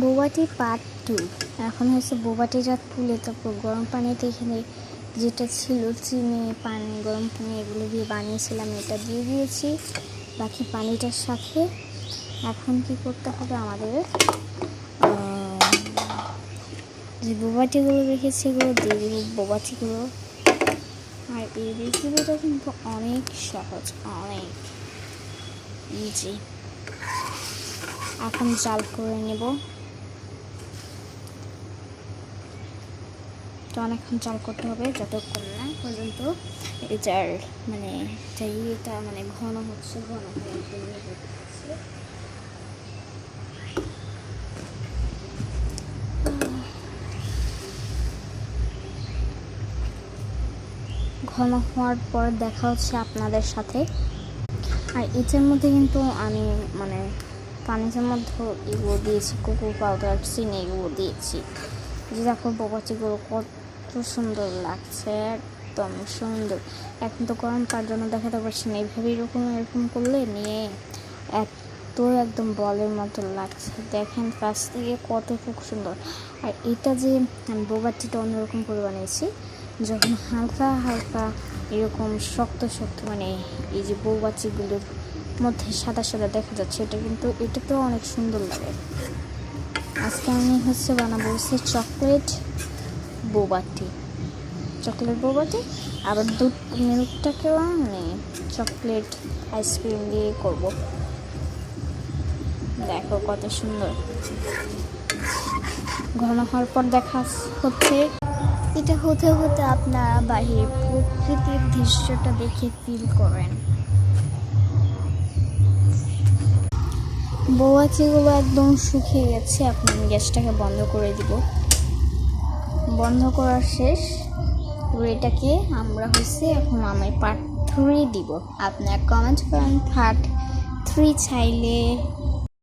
বোবাটি part 2। এখন হচ্ছে বোবাটিটা তুলে তারপর গরম পানিতে এখানে যেটা ছিল চিনি, পানি, গরম পানি এগুলো দিয়ে বানিয়েছিলাম, এটা দিয়ে দিয়েছি বাকি পানিটার সাথে। এখন কি করতে হবে আমাদের, যে বোবাটিগুলো রেখেছি এগুলো দিয়ে দিব বোবাটিগুলো। আর এই রেসিপিটা কিন্তু অনেক সহজ, অনেক ইজি। এখন জাল করে নেব, তো অনেকক্ষণ জাল করতে হবে যতক্ষণ না পর্যন্ত এটার এটা ঘন হচ্ছে, ঘন হয়ে ঘন হওয়ার পর দেখা হচ্ছে আপনাদের সাথে। আর এটার মধ্যে কিন্তু আমি পানির মধ্যে এগুলো দিয়েছি, কোকো পাউডার, চিনি এগুলো দিয়েছি। যে দেখো বোবাটিগুলো কত সুন্দর লাগছে, একদম সুন্দর। এখন তো গরম তার জন্য দেখাতে পারছি না, এইভাবে এরকম করলে নিয়ে একদম বলের মতো লাগছে। দেখেন কাছ থেকে কতটুকু সুন্দর। আর এটা যে আমি বোবাটিটা অন্যরকম করে বানিয়েছি, যখন হালকা হালকা এরকম শক্ত এই যে বোবাটিগুলোর মধ্যে সাদা সাদা দেখা যাচ্ছে, এটাতেও অনেক সুন্দর লাগে। আজকে আমি বানাবো চকলেট বোবাটি, আবার দুধ মিল্কটাকেও চকলেট আইসক্রিম দিয়ে করব। দেখো কত সুন্দর ঘন হওয়ার পর দেখা হচ্ছে। এটা হতে হতে আপনারা বাহিরের প্রকৃতির দৃশ্যটা দেখে ফিল করেন। বোবাটিগুলো একদম শুকিয়ে গেছে। এখন আমি গ্যাসটাকে বন্ধ করে দিব। বন্ধ করা শেষ। এটাকে আমরা এখন আমি পার্ট 3 দিব। আপনারা কমেন্ট করেন পার্ট 3 চাইলে